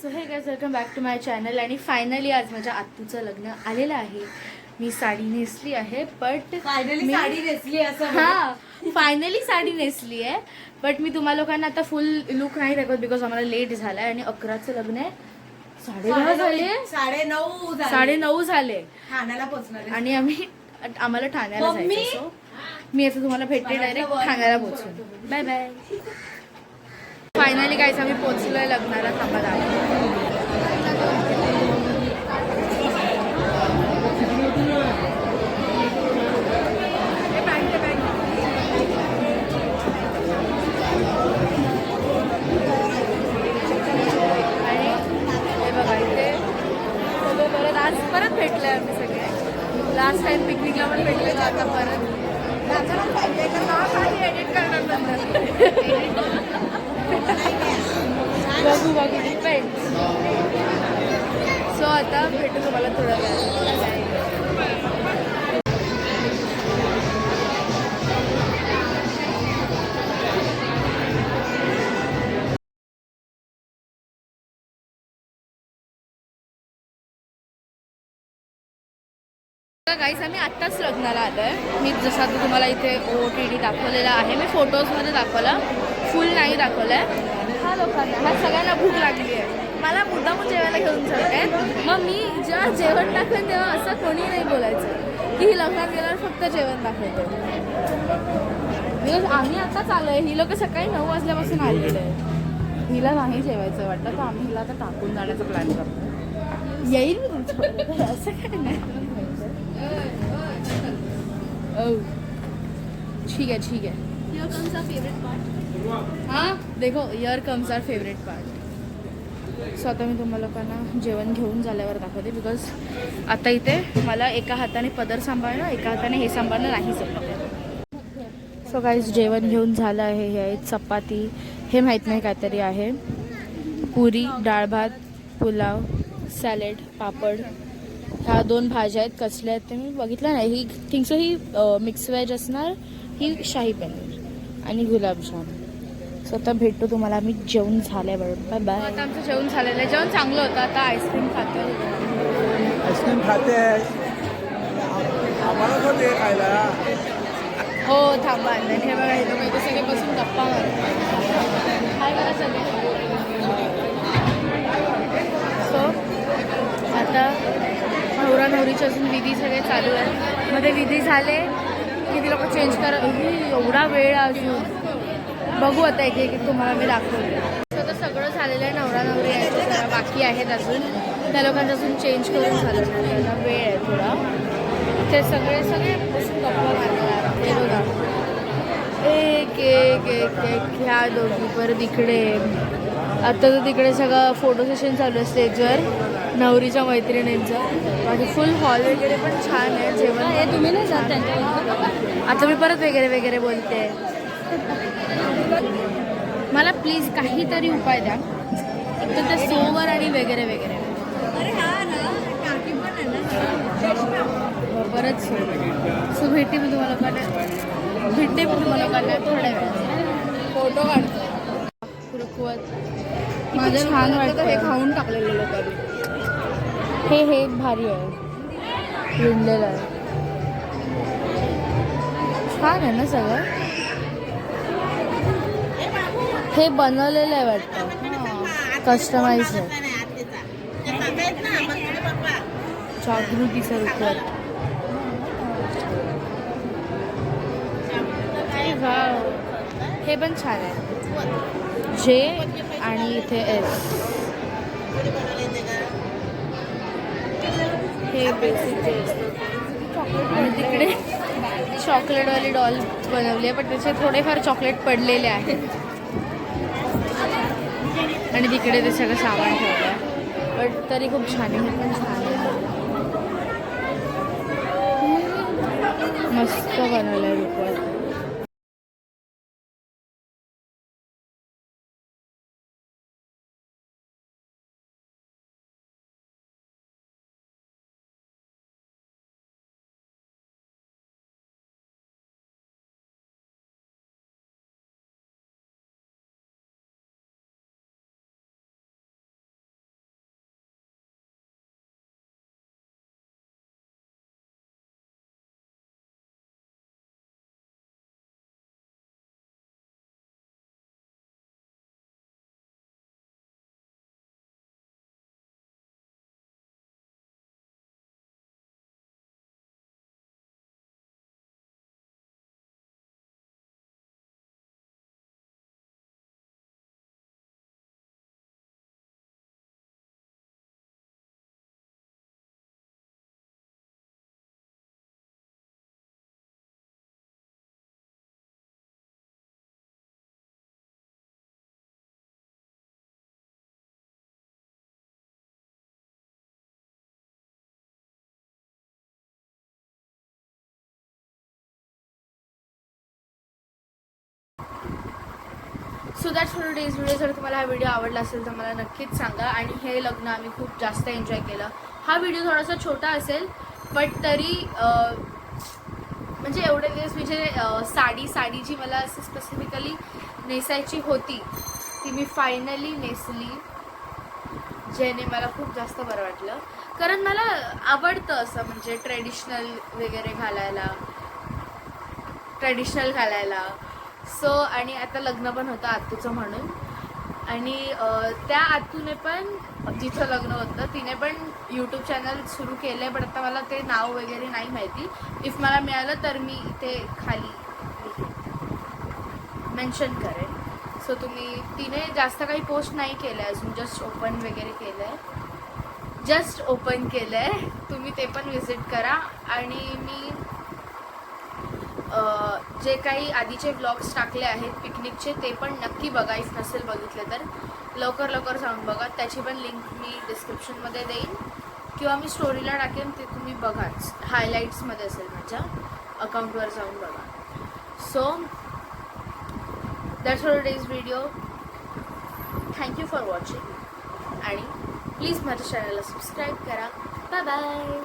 So hey guys, welcome back to my channel. आणि finally आज माझ्या आत्तूचं लग्न आलेलं आहे. मी साडी नेसली आहे, बट फायनली साडी नेसली असं. हां, फायनली साडी नेसली आहे. बट मी तुम्हा लोकांना आता फुल लुक नाही दाखवत, बिकॉज आम्हाला लेट झाला आहे आणि 11चं लग्न आहे. 9:30 झाले, 9:30 झाले ठाण्याला पोहोचणार आणि आम्हाला ठाण्याला जायचं. सो मी आता तुम्हाला भेटते डायरेक्ट ठाण्याला पोहोचून. Bye bye. फायनली गाईस, आम्ही पोहोचलोय लग्नाला. थांबा आज परत भेटले आम्ही सगळे. लास्ट टाइम पिकनिकला पण भेटले, आता परत एडिट करणार बघू डिपेंड. सो आता भेटू तुम्हाला थोडं वेळ. गाईस, आम्ही आत्ताच लग्नाला आलो आहे. मी जसं आता तुम्हाला इथे OOTD दाखवलेला आहे, मी फोटोजमध्ये दाखवला, फुल नाही दाखवलं आहे. हा लोकांना, हा सगळ्यांना भूक लागली आहे. मला मुद्दामून जेवायला घेऊन चालत आहे. मग मी जेव्हा जेवण दाखवेन तेव्हा असं कोणी नाही बोलायचं की ही लग्नात गेल्यावर फक्त जेवण दाखवतो. बिकॉज आम्ही आताच आलो आहे. ही लोक सकाळी 9 वाजल्यापासून आलेले आहे. हिला नाही जेवायचं वाटतं, तर आम्ही हिला आता टाकून जाण्याचा प्लॅन करतो. येईल मी तुमच्या असं काय नाही. ठीक है ठीक है. Here comes our favorite part. हाँ देखो, here comes our favorite part. So आता मी तुम्हाला लोकांना जेवण घेऊन झाल्यावर दाखवते, बिकॉज आता इथे मला एका हाताने पदर सांभाळणं, एका हाताने हे सांभाळणं नाही जमत. सो गाईज, जेवण घेऊन झालं आहे. हे आहे चपाती, हे माहीत नाही काहीतरी आहे, पुरी, डाळ भात, पुलाव, सॅलेड, पापड, ह्या 2 भाज्या आहेत. कसल्या आहेत ते मी बघितलं नाही. ही थिंक सो ही मिक्स व्हेज असणार, ही शाही पनीर आणि गुलाबजाम. सो आता भेटतो तुम्हाला आम्ही जेवण झाल्यावर. Bye bye. आता आमचं जेवण झालेलं आहे. जेवण चांगलं होतं. आता आईस्क्रीम खातो. आईस्क्रीम खाते आम्हाला पण दे खायला. हो थांबा. आणि हे बघा, हे लोक इथे सगळे बसून गप्पा मारतात. काय करा सगळे. सो आता नवरा नवरीचे अजून विधी सगळे चालू आहे. मध्ये विधी झाले की ती लोक चेंज करा. एवढा वेळ अजून. बघू आता एक तुम्हाला मी दाखवते. तर सगळं झालेलं आहे. नवरा नवरी यायचं जरा बाकी आहेत अजून. त्या लोकांचं अजून चेंज करून झालं नाही. त्याला वेळ आहे थोडा. ते सगळे बसून गप्पा मारणार. हे बघा, एक एक एक एक ह्या दोघी परत इकडे. आता तर तिकडे सगळं फोटो सेशन चालू आहे स्टेजवर नवरीच्या मैत्रिणींचं. माझी फुल हॉल वगैरे पण छान आहे. जेवण हे तुम्ही नाही जात. आता मी परत वगैरे वगैरे बोलते. मला प्लीज काहीतरी उपाय द्या, एक तर ते सोवर आणि वगैरे वगैरे. बरंच सो भेटते मी तुम्हाला लोकांना थोड्या वेळात. फोटो काढतो. माझं छान वाटतं. हे खाऊन टाकलेलं लोकांनी. हे भारी आहे, विणलेलं आहे. छान आहे ना सगळं. हे बनवलेलं आहे वाटतं, कस्टमाइज आहे. जागृतीचं रुपवत. हे पण छान आहे. जे आणि इथे S. हे बेसिक जे आणि तिकडे चॉकलेटवाली डॉल बनवली आहे, पण त्याचे थोडेफार चॉकलेट पडलेले आहेत. आणि तिकडे ते सगळं सामान ठेवलं आहे, बट तरी खूप छान आहे. हे पण छान आहे, मस्त बनवलं आहे रुपवत. So that for days video. जर तुम्हाला हा व्हिडिओ आवडला असेल तर मला नक्कीच सांगा. आणि हे लग्न आम्ही खूप जास्त एन्जॉय केलं. हा व्हिडिओ थोडासा छोटा असेल बट तरी म्हणजे एवढे दिवस म्हणजे साडी जी मला असं स्पेसिफिकली नेसायची होती ती मी फायनली नेसली, ज्याने मला खूप जास्त बरं वाटलं. कारण मला आवडतं असं म्हणजे ट्रेडिशनल घालायला. सो आणि आता लग्न पण होतं आतूचं म्हणून. आणि त्या आतूने पण जिथं लग्न होतं तिने पण यूट्यूब चॅनल सुरू केलं आहे, पण आता मला ते नाव वगैरे नाही माहिती. इफ मला मिळालं तर मी ते खाली मेन्शन करेन. सो तिने जास्त काही पोस्ट नाही केलं आहे अजून, जस्ट ओपन केलं आहे. तुम्ही ते पण विजिट करा. आणि मी जे काही आधीचे व्लॉग्स टाकले आहेत पिकनिकचे ते पण नक्की बघा. इफ नसेल बघितले तर लवकर जाऊन बघा. त्याची पण लिंक मी डिस्क्रिप्शनमध्ये देईन किंवा मी स्टोरीला टाकेन, ते तुम्ही बघाच. हायलाईट्समध्ये असेल माझ्या अकाउंटवर जाऊन बघा. So that's for days video. Thank you for watching आणि प्लीज माझ्या चॅनलला सबस्क्राईब करा. Bye bye.